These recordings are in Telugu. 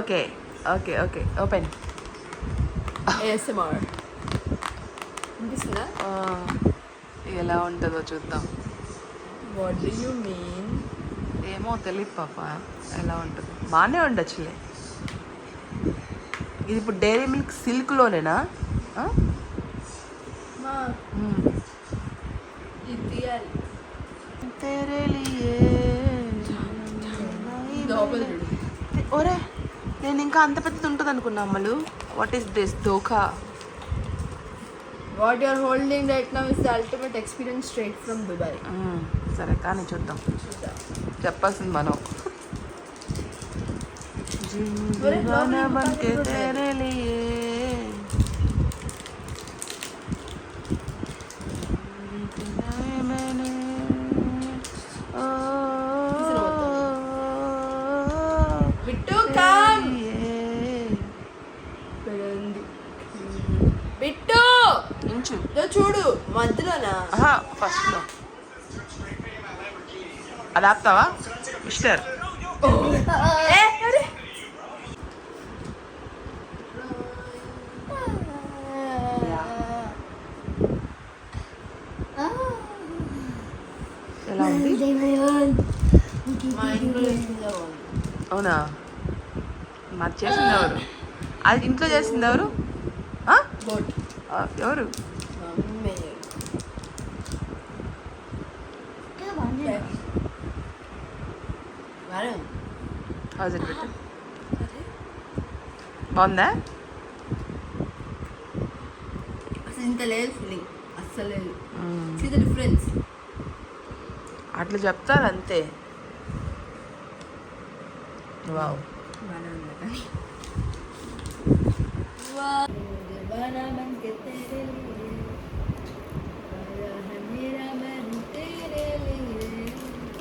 Okay okay okay open ASMR వినిపిస్తుందా? ఎలా ఉంటుందో చూద్దాం. What do you mean? ఏమో తెలియదు పాప ఎలా ఉంటుంది. బాగానే ఉండొచ్చులే. ఇది ఇప్పుడు డైరీ మిల్క్ సిల్క్లోనేనా? ఇది తీయాలి. ఒరే నేను ఇంకా అంత పెద్దది ఉంటుంది అనుకున్నా అమ్మలు. వాట్ ఈస్ దిస్ దోఖా? What you're holding right now is the ultimate experience straight from Dubai. సరే కానీ చూద్దాం. చెప్పాల్సింది మనం. दीवाना बन के तेरे लिए मैंने బిట్టు కమ్ బిట్టు ఇంచు చూడు మధ్యలోనా ఫస్ట్లో అది ఆపుతావా మిస్టర్? ఎలా ఉంది? మా ఇంట్లో చేసిందే అవునా? మరి చేసింది ఎవరు? అది ఇంట్లో చేసింది ఎవరు? ఎవరు? హౌస్ ఇట్ బిట్? బాగుందా? అసలు ఇంత లేదు ఫీలింగ్, అస్సలు లేదు. See the difference. అట్లా చెప్తారు అంతే. వావ్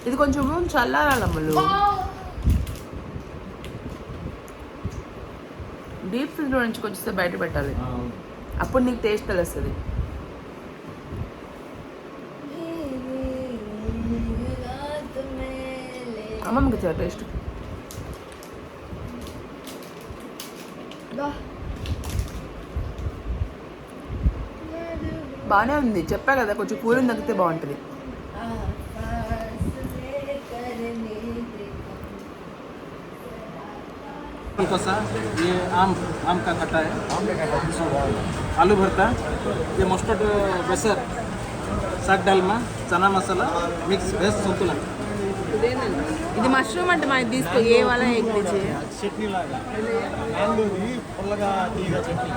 ఇది కొంచెం చల్లారాలమ్మలు. డీప్ ఫ్రిడ్జ్లో నుంచి కొంచెం బయట పెట్టాలి, అప్పుడు నీకు టేస్ట్ తెలుస్తుంది. అమ్మమ్మకి ఇచ్చా టేస్ట్. బాగానే ఉంది, చెప్పా కదా కొంచెం కూలింగ్ తగ్గితే బాగుంటుంది. ये आम का खट्टा है, आलू भरता, ये मस्टर्ड बेसर, साग डालमा, चना मसाला, मिक्स वेज संतुलन. ఇది మష్రూమ్ అంటే మనకి తీసుకో ఏ వాళ్ళ ఎగ్ తెచ్చి చట్నీ లాగా మ్యాంగోది పుల్లగా తీయగా chutney.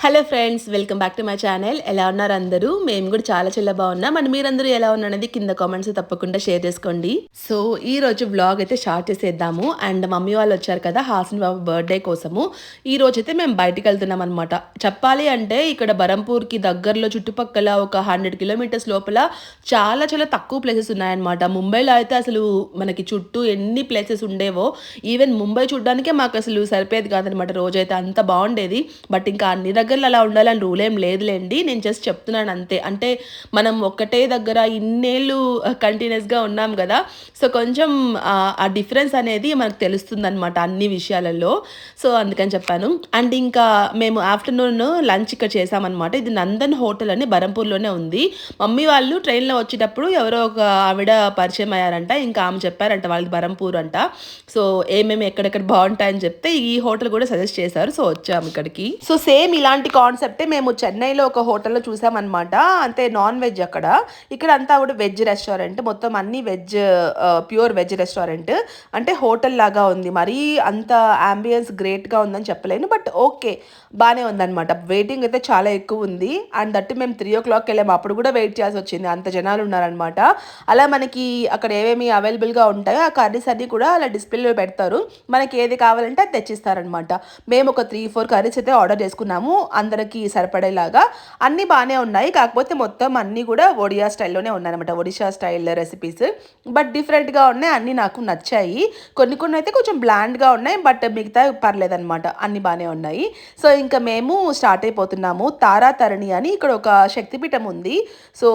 Hello friends, welcome back to my channel. ఎలా ఉన్నారు అందరూ? మేము కూడా చాలా చాలా బాగున్నాం. అండ్ మీరందరూ ఎలా ఉన్నారనేది కింద కామెంట్స్ తప్పకుండా షేర్ చేసుకోండి. సో ఈ రోజు వ్లాగ్ అయితే స్టార్ట్ చేసేద్దాము. అండ్ మమ్మీ వాళ్ళు వచ్చారు కదా హాసన్ బాబు బర్త్డే కోసము. ఈ రోజు అయితే మేము బయటికి వెళ్తున్నాం అనమాట. చెప్పాలి అంటే ఇక్కడ బరంపూర్కి దగ్గరలో చుట్టుపక్కల ఒక 100 కిలోమీటర్స్ లోపల చాలా చాలా తక్కువ ప్లేసెస్ ఉన్నాయన్నమాట. ముంబైలో అయితే అసలు మనకి చుట్టూ ఎన్ని ప్లేసెస్ ఉండేవో, ఈవెన్ ముంబై చూడడానికే మాకు అసలు సరిపోయేది కాదనమాట. రోజైతే అంత బాగుండేది. బట్ ఇంకా అన్ని దగ్గరలో అలా ఉండాలని రూల్ ఏం లేదులేండి, నేను జస్ట్ చెప్తున్నాను అంతే. అంటే మనం ఒక్కటే దగ్గర ఇన్నేళ్ళు కంటిన్యూస్గా ఉన్నాం కదా, సో కొంచెం ఆ డిఫరెన్స్ అనేది మనకు తెలుస్తుంది అనమాట అన్ని విషయాలలో. సో అందుకని చెప్పాను. అండ్ ఇంకా మేము ఆఫ్టర్నూన్ లంచ్ ఇక్కడ చేసామన్నమాట. ఇది నందన్ హోటల్ అని బరంపూర్లోనే ఉంది. మమ్మీ వాళ్ళు ట్రైన్లో వచ్చేటప్పుడు ఎవరో ఒక ఆవిడ పరిచయం అయ్యారంట. ఇంకా ఆమె చెప్పారంట వాళ్ళది బరంపూర్ అంట. సో ఏమేమి ఎక్కడెక్కడ బాగుంటాయని చెప్తే ఈ హోటల్ కూడా సజెస్ట్ చేశారు. సో వచ్చాము ఇక్కడికి. సో సేమ్ ఇలాంటి కాన్సెప్టే మేము చెన్నైలో ఒక హోటల్లో చూసామన్నమాట. అంతే నాన్ వెజ్ అక్కడ. ఇక్కడ అంతా కూడా వెజ్ రెస్టారెంట్, మొత్తం అన్ని వెజ్, ప్యూర్ వెజ్ రెస్టారెంట్. అంటే హోటల్ లాగా ఉంది. మరీ అంత అంబియన్స్ గ్రేట్గా ఉందని చెప్పలేను, బట్ ఓకే బాగానే ఉందన్నమాట. వెయిటింగ్ అయితే చాలా ఎక్కువ ఉంది. అండ్ దట్టు మేము 3 o'clock వెళ్ళాము, అప్పుడు కూడా వెయిట్ చేయాల్సి వచ్చింది, అంత జనాలు ఉన్నారనమాట. అలా మనకి అక్కడ ఏమేమి అవైలబుల్గా ఉంటాయో ఆ కర్రీస్ అన్నీ కూడా అలా డిస్ప్లేలో పెడతారు. మనకి ఏది కావాలంటే అది తెచ్చిస్తారనమాట. మేము ఒక 3-4 కర్రీస్ అయితే ఆర్డర్ చేసుకున్నాము. అందరికీ సరిపడేలాగా. అన్నీ బాగానే ఉన్నాయి, కాకపోతే మొత్తం అన్నీ కూడా ఒడియా స్టైల్లోనే ఉన్నాయన్నమాట, ఒడిషా స్టైల్ రెసిపీస్. బట్ డిఫరెంట్గా ఉన్నాయి, అన్నీ నాకు నచ్చాయి. కొన్ని అయితే కొంచెం బ్లాండ్గా ఉన్నాయి, బట్ మిగతా పర్లేదన్నమాట, అన్నీ బాగానే ఉన్నాయి. సో ఇంకా మేము స్టార్ట్ అయిపోతున్నాము. తారాతరణి అని ఇక్కడ ఒక శక్తిపీఠం ఉంది, సో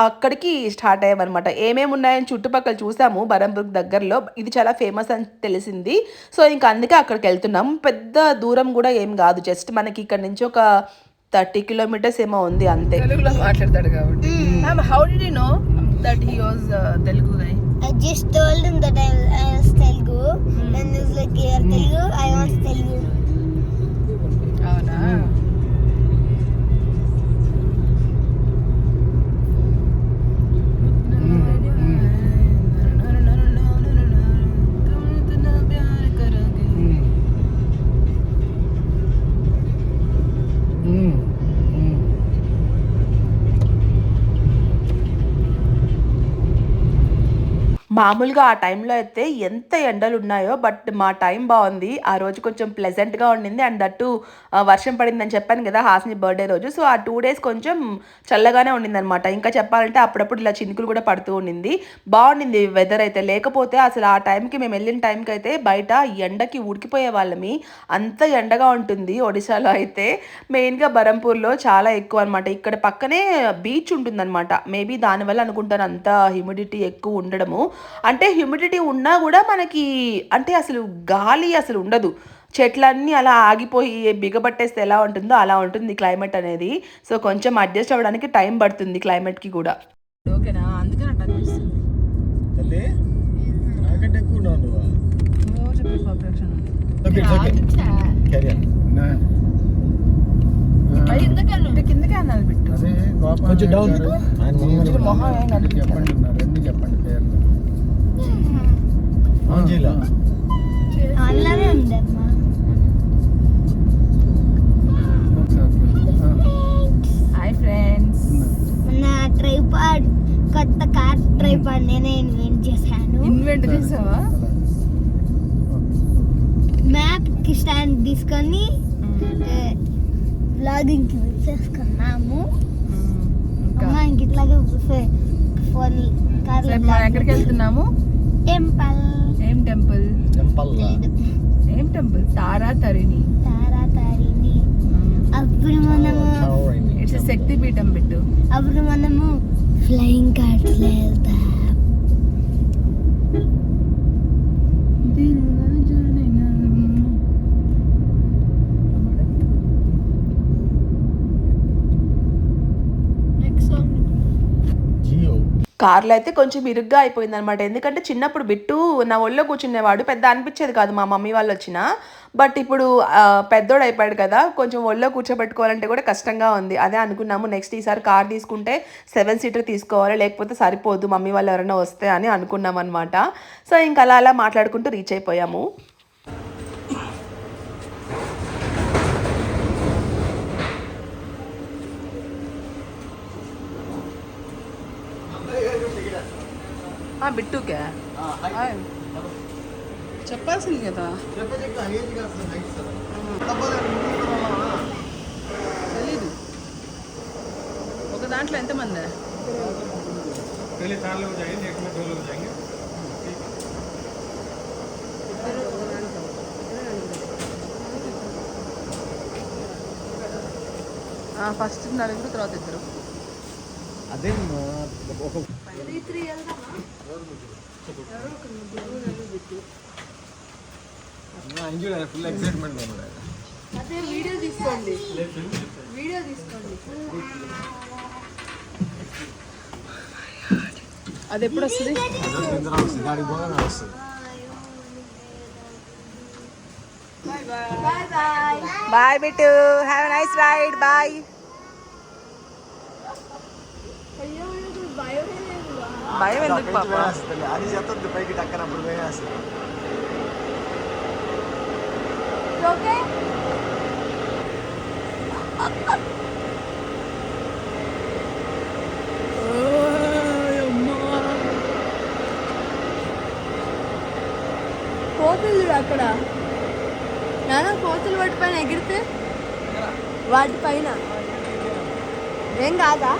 అక్కడికి స్టార్ట్ అయ్యామన్నమాట. ఏమేమి ఉన్నాయని చుట్టుపక్కల చూసాము, బరంపూర్ దగ్గరలో ఇది చాలా ఫేమస్ అని తెలిసింది. సో ఇంకా అందుకే అక్కడికి వెళ్తున్నాం. పెద్ద దూరం కూడా ఏం కాదు, జస్ట్ మనకి ఇక్కడ నుంచి ఒక 30 kilometers ఏమో ఉంది అంతే. తెలుగులో మాట్లాడతాడు కాబట్టి. How did you know that he was Telugu guy? I just told him that I was Telugu, and he was like, "You're Telugu, I was Telugu." అవునా? మామూలుగా ఆ టైంలో అయితే ఎంత ఎండలు ఉన్నాయో, బట్ మా టైం బాగుంది. ఆ రోజు కొంచెం ప్లెజెంట్గా ఉండింది, అండ్ దట్టు వర్షం పడిందని చెప్పాను కదా హాసిని బర్త్డే రోజు. సో ఆ 2 days కొంచెం చల్లగానే ఉండింది అనమాట. ఇంకా చెప్పాలంటే అప్పుడప్పుడు ఇలా చినుకులు కూడా పడుతూ ఉండింది. బాగుండింది వెదర్ అయితే. లేకపోతే అసలు ఆ టైంకి మేము వెళ్ళిన టైంకి అయితే బయట ఎండకి ఉడికిపోయే వాళ్ళమి, అంత ఎండగా ఉంటుంది ఒడిశాలో అయితే. మెయిన్గా బరంపూర్లో చాలా ఎక్కువ అనమాట. ఇక్కడ పక్కనే బీచ్ ఉంటుందన్నమాట, మేబీ దానివల్ల అనుకుంటాను అంత హ్యూమిడిటీ ఎక్కువ ఉండడము. అంటే హ్యూమిడిటీ ఉన్నా కూడా మనకి అంటే అసలు గాలి అసలు ఉండదు, చెట్లన్నీ అలా ఆగిపోయి బిగబట్టేస్తే ఎలా ఉంటుందో అలా ఉంటుంది క్లైమేట్ అనేది. సో కొంచెం అడ్జస్ట్ అవ్వడానికి టైం పడుతుంది క్లైమేట్కి కూడా. ఓకేనా? అందుకని అట్లా అనిపిస్తుంది. చెప్పి పర్ఫెక్షన్ ఉంది. కిందకి అన్నాను పెట్టు. కొంచెం డౌన్ మొహం ఏం కనిపించదు. అలానే ఉందమ్మా. Hi friends. నా ట్రైపాడ్, కొత్త కార్ ట్రైపాడ్ నేనే ఇన్వెంట్ చేశాను. ఇన్వెంట్ చేసావా? మ్యాప్ కి స్టాండ్ తీసుకొని వ్లాగింగ్ కి చేసుకున్నాము. అమ్మా ఇంక ఇట్లాగే ఫోన్ కార్లో మనం ఎక్కడికి వెళ్తున్నాము? టెంపుల్. ఏం టెంపుల్? ఏం టెంపుల్? తారాతరిణి. తారాతరిణి. అప్పుడు మనము ఇట్స్ శక్తి పీఠం పెట్టు. అప్పుడు మనము ఫ్లయింగ్ కార్డ్స్ వెళ్తాం. కార్లో అయితే కొంచెం ఇరుగ్గా అయిపోయింది అనమాట. ఎందుకంటే చిన్నప్పుడు బిట్టు నా ఒళ్ళో కూర్చునేవాడు, పెద్ద అనిపించేది కాదు మా మమ్మీ వాళ్ళు వచ్చినా. బట్ ఇప్పుడు పెద్దోడు అయిపోయాడు కదా, కొంచెం ఒళ్ళో కూర్చోబెట్టుకోవాలంటే కూడా కష్టంగా ఉంది. అదే అనుకున్నాము నెక్స్ట్ ఈసారి కార్ తీసుకుంటే 7 seater తీసుకోవాలి, లేకపోతే సరిపోదు మమ్మీ వాళ్ళు ఎవరైనా వస్తే అని అనుకున్నాం అనమాట. సో ఇంకా అలా మాట్లాడుకుంటూ రీచ్ అయిపోయాము. బిట్టుకే చెప్పాల్సింది కదా. తెలీదు ఒక దాంట్లో ఎంతమంది? ఫస్ట్ నలుగురు, తర్వాత ఇద్దరు. అదే ఫుల్ ఎక్సైట్మెంట్. అదే వీడియో తీసుకోండి, వీడియో తీసుకోండి. అది ఎప్పుడు వస్తుంది? Bye Bittu, have a nice ride. Bye. భయం ఎందుకు పాప? అది చెప్తుంది పైకి టక్కనప్పుడు వేసేస్తుంది. ఓకే కోతులు అక్కడ నాన్న, కోతులు వాటి పైన ఎగిరితే వాటిపైన ఏం కాదా?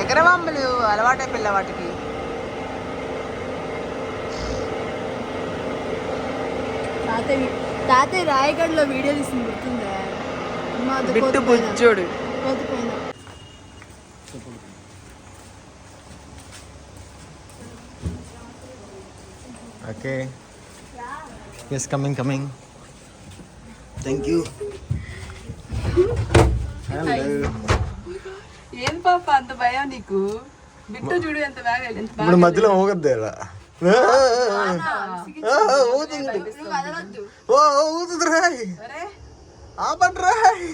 ఎగరవాంబులు అలవాటే పిల్ల వాటికి. తాతయ్య రాయగఢ్లో వీడియో తీసింది గుర్తుందా? Bit బుజ్జోడు. Okay. Yes, coming. Thank you. Hello. ఏం పాప అంత భయం నీకు? బిట్టు చూడు ఎంత బాగా. ఇప్పుడు మధ్యలో ఊగద్దేరా. ఊతుంది రాయ్. ఆపండి రాయ్.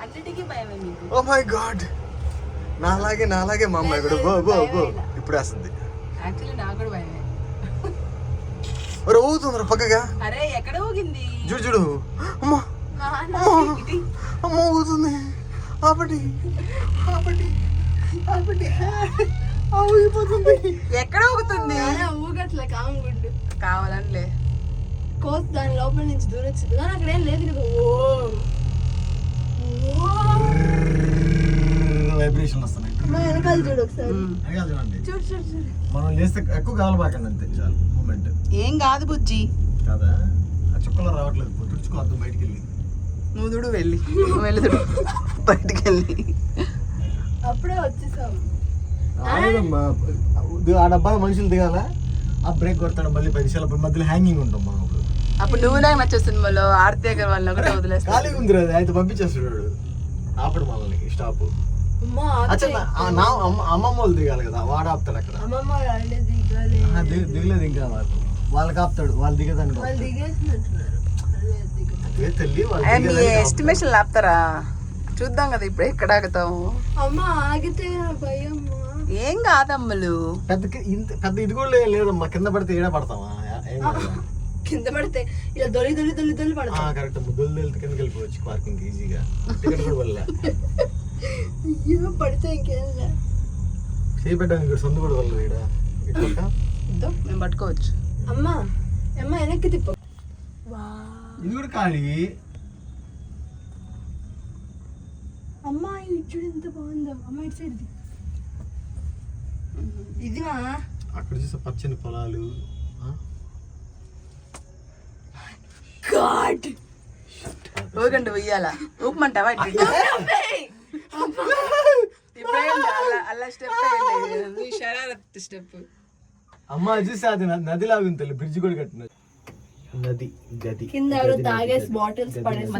అన్నిటికీ భయమే నీకు. Oh my god. నాలాగే మా అమ్మాయి కూడా బో ఇప్పుడు వేస్తుంది. యాక్చువల్లీ నాకు కూడా భయమే. ఒరే ఊగుతుందిరా పక్కగా. అరే ఎక్కడ ఊగింది? చూడు అమ్మ ఊగుతుంది. ఆపటి ఊగిపోతుంది. ఎక్కడ ఊగుతుంది? ఊగట్లే కాముగుండు కావాలనిలే. కోసి దాని లోపల నుంచి దూరొచ్చింది కానీ అక్కడ ఏం లేదు కదా. వైబ్రేషన్ వస్తున్నాయి. వెనకాల చూడు ఒకసారి. చూడండి. చూడు మనం లేస్తే ఎక్కువ కాలబాకండి అంతే చాలు. మూమెంట్ ఏం కాదు బుజ్జి. కదా ఆ చుక్కలో రావట్లేదు. తుడుచుకోవద్దు బయటికి వెళ్ళి. నువ్వు చూడు వెళ్ళి వెళ్తుడు బయటికి వెళ్ళి. అప్పుడే వచ్చేసాం. ఆ డబ్బా మనుషులు దిగాల. ఆ బ్రేక్ కొడతాడు మళ్ళీ 10 నిమిషాలు. మధ్యలో హ్యాంగింగ్ ఉంటాం మనం. అప్పుడు నువ్వు నాకు నచ్చే సినిమాలో ఆర్తి దగ్గర వాళ్ళని ఒకటే వదిలేస్తా. ఖాళీగా ఉంది అది. అయితే పంపించేస్తాడు ఆపడు మనల్ని స్టాప్. అమ్మమ్మ వాళ్ళు దిగాలి కదా, వాడు ఆపుతాడు అక్కడ. దిగలేదు ఇంకా వాళ్ళకి ఆపుతాడు. వాళ్ళు దిగేదాన్ని ఎస్టిమేషన్ ఆపుతారా చూద్దాం కదా. ఇప్పుడు ఎక్కడ ఆగుతాము? అమ్మ ఆగితే భయం. ఏం కాదమ్మలు. పెద్ద ఇది కూడా లేదమ్మా. కింద పడితే ఏడా పడతామా? కింద పడితే ఇలా దొలి పడతా. కరెక్ట్. ముద్దులు వెళ్తే కిందకి వెళ్ళిపోవచ్చు పార్కింగ్ ఈజీగా. టికెట్ కూడా వల్ల పడితే ఇంకేం చేపెట్టడానికి సొంత కూడా వల్ల మేము పట్టుకోవచ్చు. అమ్మా వెనక్కి తిప్పు. ఇది కూడా ఖాళీ. అమ్మా ఇచ్చుడు ఎంత బాగుందో. అమ్మ ఇటు సైడ్ ఇది అక్కడ చూసే పచ్చని పొలాలు. ఊగండి వెయ్యాలా? ఊపమంటావా? అలా స్టెప్ షరారత్ స్టెప్. అమ్మ చూసి అది నది లాగుంది. బ్రిడ్జ్ కూడా కట్టినది. నది గది కింద ఎవరో తాగేసి బాటిల్స్ పడేసి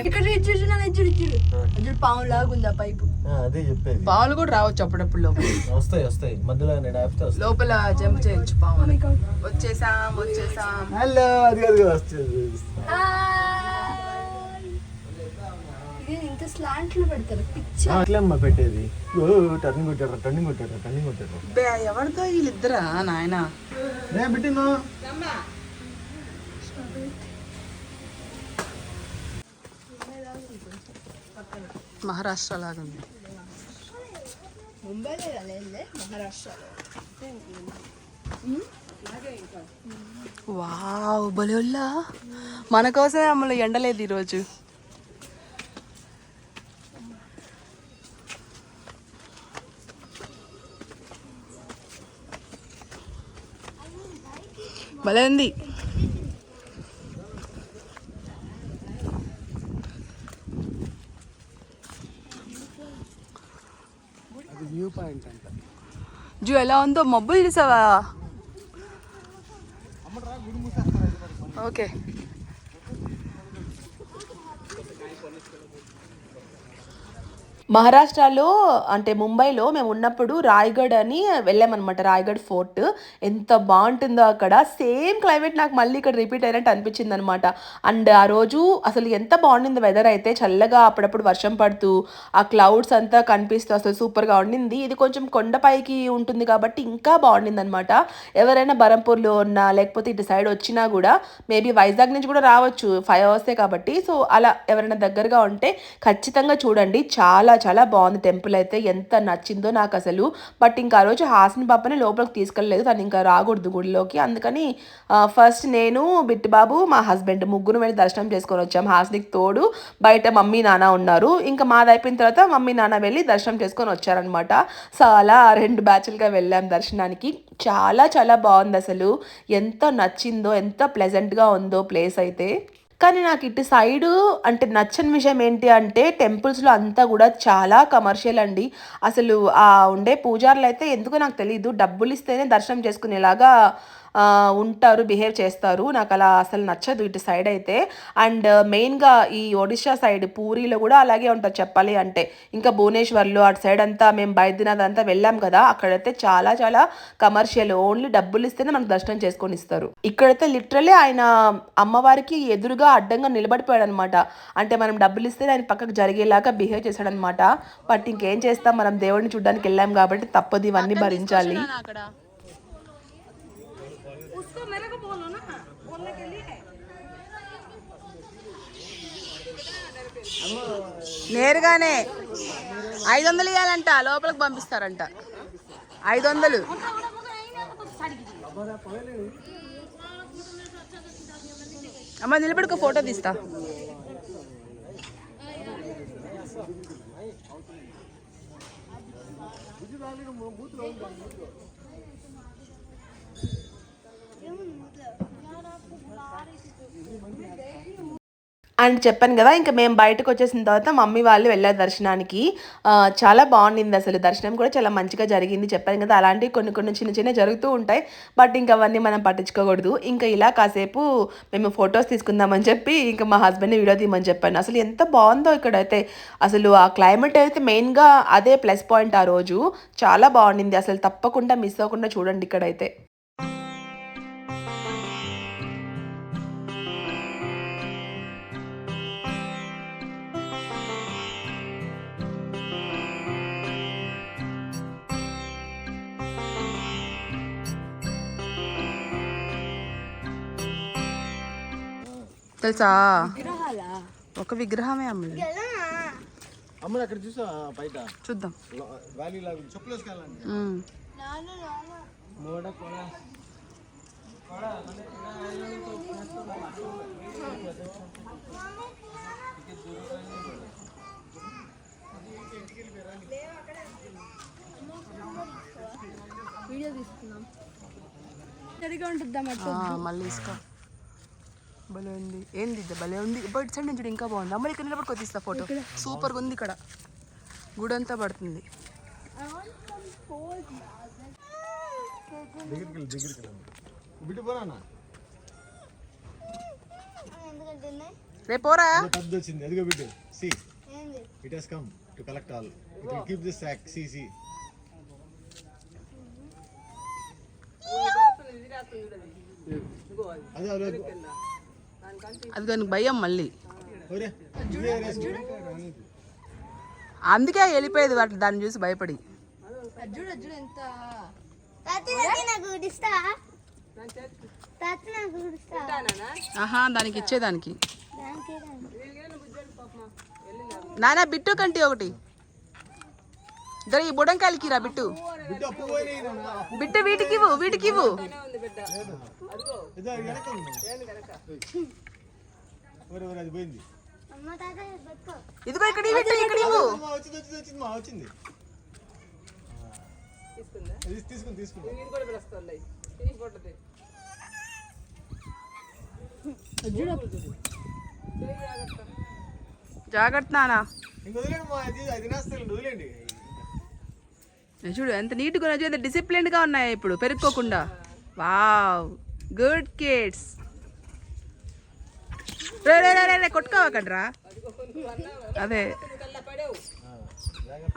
ఇక్కడ ఇచ్చుడు పాము లాగుంది ఆ పైపు. అదే చెప్పేది. పాములు కూడా రావచ్చు అప్పుడప్పుడు లోపల. వస్తాయి మధ్యలో నేను ఆపితే లోపల జంప్ చేయొచ్చు పాము. వచ్చేసాం. హలో అది వస్తుంది. ఇంత స్లాంట్ లో పెడతారు పిచ్చి. అట్లమ్మా పెట్టేది. టర్నింగ్ కొట్టారు. ఎవరితో వీళ్ళిద్దరా నాయన? పెట్టినా మహారాష్ట్ర లాగా ఉంది. ముంబైలో మహారాష్ట్రలో. వావ్ భలేలా. మన కోసమే అమ్మలు ఎండలేదు ఈరోజు. భలే ఉంది. జూ ఎలా ఉందో. మబ్బులు చూసావా? ఓకే. మహారాష్ట్రలో అంటే ముంబైలో మేము ఉన్నప్పుడు రాయ్గఢ్ అని వెళ్ళామన్నమాట. రాయ్గఢ్ ఫోర్ట్ ఎంత బాగుంటుందో అక్కడ. సేమ్ క్లైమేట్ నాకు మళ్ళీ ఇక్కడ రిపీట్ అయినట్టు అనిపించింది అనమాట. అండ్ ఆ రోజు అసలు ఎంత బాగుండింది వెదర్ అయితే. చల్లగా అప్పుడప్పుడు వర్షం పడుతూ ఆ క్లౌడ్స్ అంతా కనిపిస్తూ అసలు సూపర్గా ఉండింది. ఇది కొంచెం కొండపైకి ఉంటుంది కాబట్టి ఇంకా బాగుండింది అనమాట. ఎవరైనా బరంపూర్లో ఉన్నా లేకపోతే ఇటు సైడ్ వచ్చినా కూడా మేబీ వైజాగ్ నుంచి కూడా రావచ్చు. 5 hours కాబట్టి. సో అలా ఎవరైనా దగ్గరగా ఉంటే ఖచ్చితంగా చూడండి. చాలా చాలా బాగుంది టెంపుల్ అయితే, ఎంత నచ్చిందో నాకు అసలు. బట్ ఇంకా ఆ రోజు హాసిని పాపని లోపలికి తీసుకెళ్ళలేదు, తను ఇంకా రాకూడదు గుడిలోకి. అందుకని ఫస్ట్ నేను, బిట్టు బాబు, మా హస్బెండ్ ముగ్గురు వెళ్ళి దర్శనం చేసుకొని వచ్చాం. హాసినికి తోడు బయట మమ్మీ నాన్న ఉన్నారు. ఇంకా మాది అయిపోయిన తర్వాత మమ్మీ నాన్న వెళ్ళి దర్శనం చేసుకొని వచ్చారనమాట. సో అలా 2 బ్యాచ్లుగా వెళ్ళాం దర్శనానికి. చాలా చాలా బాగుంది అసలు, ఎంత నచ్చిందో, ఎంత ప్లెజెంట్గా ఉందో ప్లేస్ అయితే. కానీ నాకు ఇటు సైడు అంటే నచ్చని విషయం ఏంటి అంటే టెంపుల్స్లో అంతా కూడా చాలా కమర్షియల్ అండి. అసలు ఆ ఉండే పూజారులు అయితే ఎందుకో నాకు తెలీదు, డబ్బులు ఇస్తేనే దర్శనం చేసుకునేలాగా ఉంటారు, బిహేవ్ చేస్తారు. నాకు అలా అసలు నచ్చదు ఇటు సైడ్ అయితే. అండ్ మెయిన్గా ఈ ఒడిషా సైడ్ పూరిలో కూడా అలాగే ఉంటుంది చెప్పాలి అంటే. ఇంకా భువనేశ్వర్లో అటు సైడ్ అంతా మేము బైద్యనాథ్ అంతా వెళ్ళాం కదా, అక్కడైతే చాలా చాలా కమర్షియల్, ఓన్లీ డబ్బులు ఇస్తేనే మనకు దర్శనం చేసుకొని ఇస్తారు. ఇక్కడైతే లిటరల్లీ ఆయన అమ్మవారికి ఎదురుగా అడ్డంగా నిలబడిపోయాడు అనమాట. అంటే మనం డబ్బులు ఇస్తే ఆయన పక్కకు జరిగేలాగా బిహేవ్ చేశాడనమాట. బట్ ఇంకేం చేస్తాం, మనం దేవుడిని చూడడానికి వెళ్ళాం కాబట్టి తప్పదు, ఇవన్నీ భరించాలి. నేరుగానే 500 ఇవ్వాలంట, లోపలికి పంపిస్తారంట. 500. అమ్మ నిలబడుకో, ఫోటో తీస్తా. అండ్ చెప్పాను కదా, ఇంకా మేము బయటకు వచ్చేసిన తర్వాత మమ్మీ వాళ్ళు వెళ్ళారు దర్శనానికి. చాలా బాగుండింది అసలు, దర్శనం కూడా చాలా మంచిగా జరిగింది. చెప్పాను కదా, అలాంటివి కొన్ని చిన్న చిన్న జరుగుతూ ఉంటాయి. బట్ ఇంకా అవన్నీ మనం పట్టించుకోకూడదు. ఇంకా ఇలా కాసేపు మేము ఫొటోస్ తీసుకుందామని చెప్పి ఇంకా మా హస్బెండ్ని వీడియో తీయమని చెప్పాను. అసలు ఎంత బాగుందో ఇక్కడైతే. అసలు ఆ క్లైమేట్ అయితే మెయిన్గా అదే ప్లస్ పాయింట్. ఆ రోజు చాలా బాగుండింది అసలు, తప్పకుండా మిస్ అవ్వకుండా చూడండి ఇక్కడైతే. తెలుసా, ఒక విగ్రహమే అమ్ములు. అమ్ముడు అక్కడ చూసా బయట, చూద్దాం. వ్యాలీ లాగా చెప్పులు వేసుకెళ్ళండి. వీడియో తీసుకున్నాం, సరిగా ఉంటుందా మళ్ళీ ఇస్తా. భలే ఉంది, ఏంది భలే ఉంది. బట్ సైడ్ నుంచి ఇంకా బాగుంది. అమ్మ ఇక్కడ నిలబడుకో, తీస్తా ఫోటో. సూపర్గా ఉంది ఇక్కడ, గుడి అంతా పడుతుంది. రేపోరా పెద్ద వచ్చింది, ఎదుగో బిడ్డు. See it has come to collect all. It will keep this sock. See see అదే అదే అది కానీ భయం మళ్ళీ, అందుకే వెళ్ళిపోయేది వాటి దాన్ని చూసి భయపడి. ఆహా, దానికి ఇచ్చేదానికి. నానా బిట్టు కంటి ఒకటి ఇద్దరు ఈ బుడంకాయలకి రా బిట్టు. బిట్టు వీటికి ఇవ్వు, వీటికి ఇవ్వు. ఇదిగో ఇక్కడ ఇక్కడ ఇవ్వు. వచ్చింది తీసుకుని తీసుకుంటా. జాగ్రత్త నానా. వదిలేండి. చూడు ఎంత నీట్గా ఉన్నాయి, ఎంత డిసిప్లిన్డ్గా ఉన్నాయి ఇప్పుడు, పెరుక్కోకుండా. Wow, good kids. రే రే రే రే కొట్టుకోవకండ్రా. అదే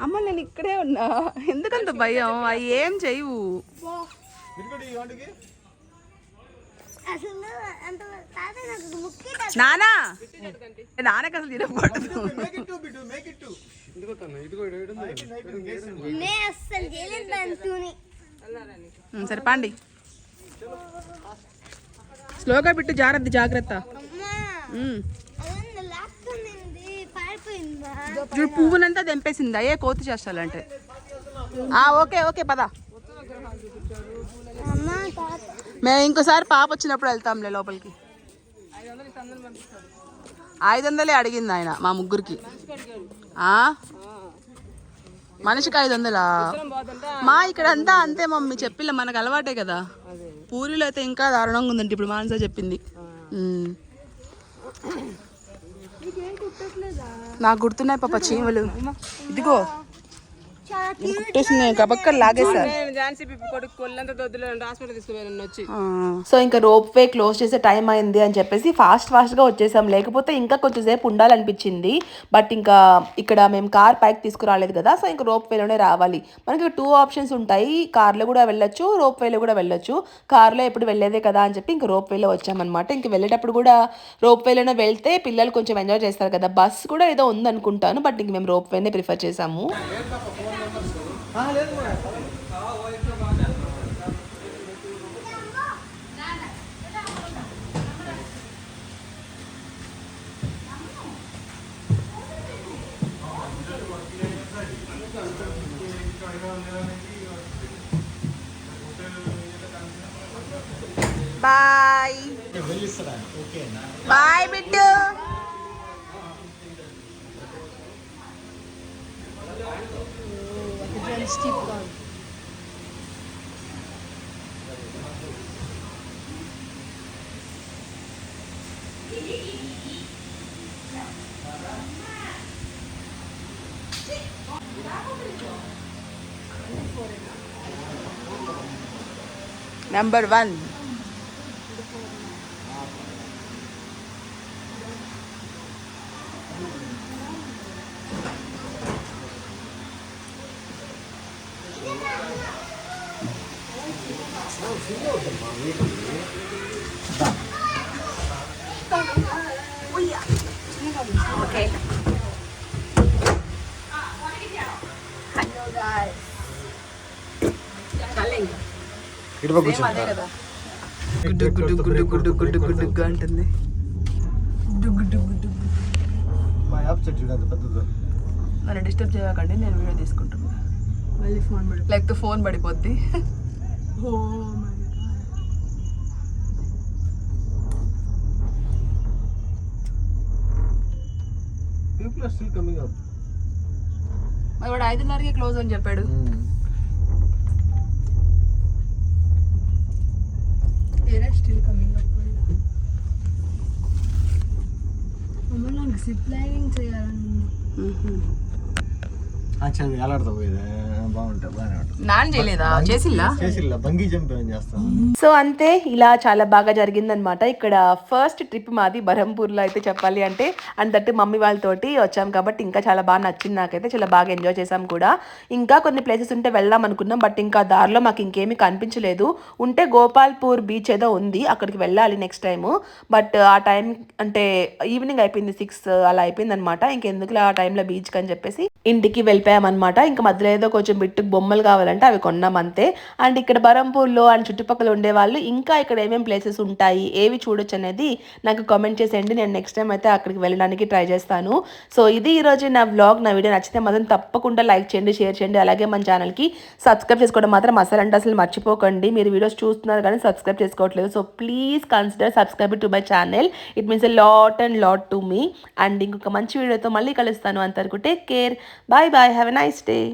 అమ్మ, నేను ఇక్కడే ఉన్నా, ఎందుకంత భయం? అవి ఏం చెయ్యవు. నానా, నాన్నకి అసలు తినకూడదు. సరే పండి, స్లోగా బిట్టు, జాగ్రత్త జాగ్రత్త. చూడు పువ్వునంతా తెంపేసిందా ఏ కోతి చేస్తాలంటే. ఓకే ఓకే పద. మేము ఇంకోసారి పాప వచ్చినప్పుడు వెళ్తాంలే లోపలికి. 500 అడిగింది ఆయన మా ముగ్గురికి. మనిషికి 500. మా ఇక్కడ అంతా అంతే మమ్మీ, చెప్పిల్ల మనకు అలవాటే కదా. పూరీలో అయితే ఇంకా దారుణంగా ఉందంటే ఇప్పుడు మానస చెప్పింది. నాకు గుర్తున్నాయి పాప చీమలు. ఇదిగో కుట్టేసినాయి కబక్కర్ లాగేసారు. సో ఇంకా రోప్ వే క్లోజ్ చేసే టైం అయింది అని చెప్పేసి ఫాస్ట్ గా వచ్చేసాం. లేకపోతే ఇంకా కొంచెం సేపు ఉండాలనిపించింది. బట్ ఇంకా ఇక్కడ మేము కార్ పైకి తీసుకురాలేదు కదా, సో ఇంకా రోప్ వేలోనే రావాలి. మనకి 2 ఆప్షన్స్ ఉంటాయి, కార్లో కూడా వెళ్ళొచ్చు, రోప్ వేలో కూడా వెళ్ళొచ్చు. కార్లో ఎప్పుడు వెళ్ళేదే కదా అని చెప్పి ఇంకా రోప్ వేలో వచ్చామన్నమాట. ఇంక వెళ్ళేటప్పుడు కూడా రోప్ వేలోనే వెళ్తే పిల్లలు కొంచెం ఎంజాయ్ చేస్తారు కదా. బస్ కూడా ఏదో ఉందనుకుంటాను, బట్ ఇంక మేము రోప్ వేనే ప్రిఫర్ చేసాము. Bye bye Bittu. Number 1. Okay. Hello guys. ఇటుపక్క కూర్చో. గుడ్డు గుడ్డు గుడ్డు గుడ్డు గుడ్డు గుడ్డు అంటుంది. మా యాప్ చెట్టు చూడండి పెద్దది. నన్ను డిస్టర్బ్ చేయకండి, నేను వీడియో తీసుకుంటాను. మళ్ళీ ఫోన్ పడి లేకపోతే ఫోన్ పడిపోద్ది. People are still coming up. మరి వాడు 5:30కి క్లోజ్ అని చెప్పాడు. Still coming up. నాకు జిప్ లైనింగ్ చేయాలని. అది ఎలాడుతా పోయేది బాగుంటుంది, బాగానే ఉంటుంది. నాన్ చేయలేదా? చేసిల్లా బంగీ జంప్ ఏం చేస్తాం. సో అంతే, ఇలా చాలా బాగా జరిగిందనమాట. ఇక్కడ ఫస్ట్ ట్రిప్ మాది బరంపూర్లో అయితే చెప్పాలి అంటే. అండ్ దట్టు మమ్మీ వాళ్ళతోటి వచ్చాం కాబట్టి ఇంకా చాలా బాగా నచ్చింది నాకైతే. చాలా బాగా ఎంజాయ్ చేసాం కూడా. ఇంకా కొన్ని ప్లేసెస్ ఉంటే వెళ్దాం అనుకున్నాం, బట్ ఇంకా దారిలో మాకు ఇంకేమీ కనిపించలేదు. ఉంటే గోపాల్పూర్ బీచ్ ఏదో ఉంది, అక్కడికి వెళ్ళాలి నెక్స్ట్ టైము. బట్ ఆ టైం అంటే ఈవినింగ్ అయిపోయింది, 6 అలా అయిపోయింది అనమాట. ఇంకెందుకు ఆ టైంలో బీచ్కి అని చెప్పేసి ఇంటికి వెళ్ళిపోయామన్నమాట. ఇంకా మధ్యలో ఏదో కొంచెం బిట్టుకు బొమ్మలు కావాలంటే అవి కొన్నాం అంతే. అండ్ ఇక్కడ బరంపూర్లో అండ్ చుట్టుపక్కల ఉండే వాళ్ళు ఇంకా ఇక్కడ ఏమేమి ప్లేసెస్ ఉంటాయి, ఏవి చూడొచ్చు అనేది నాకు కామెంట్ చేసేయండి. నేను నెక్స్ట్ టైం అయితే అక్కడికి వెళ్ళడానికి ట్రై చేస్తాను. సో ఇది ఈరోజు నా వ్లాగ్. నా వీడియో నచ్చితే మాత్రం తప్పకుండా లైక్ చేయండి, షేర్ చేయండి. అలాగే మన ఛానల్కి సబ్స్క్రైబ్ చేసుకోవడం మాత్రం అసలు మర్చిపోకండి. మీరు వీడియోస్ చూస్తున్నారు కానీ సబ్స్క్రైబ్ చేసుకోవట్లేదు. So please consider subscribe to my channel. It means a lot and lot to me. And ఇంకొక మంచి వీడియోతో మళ్ళీ కలుస్తాను. అంతవరకు take care. Bye bye. Have a nice day.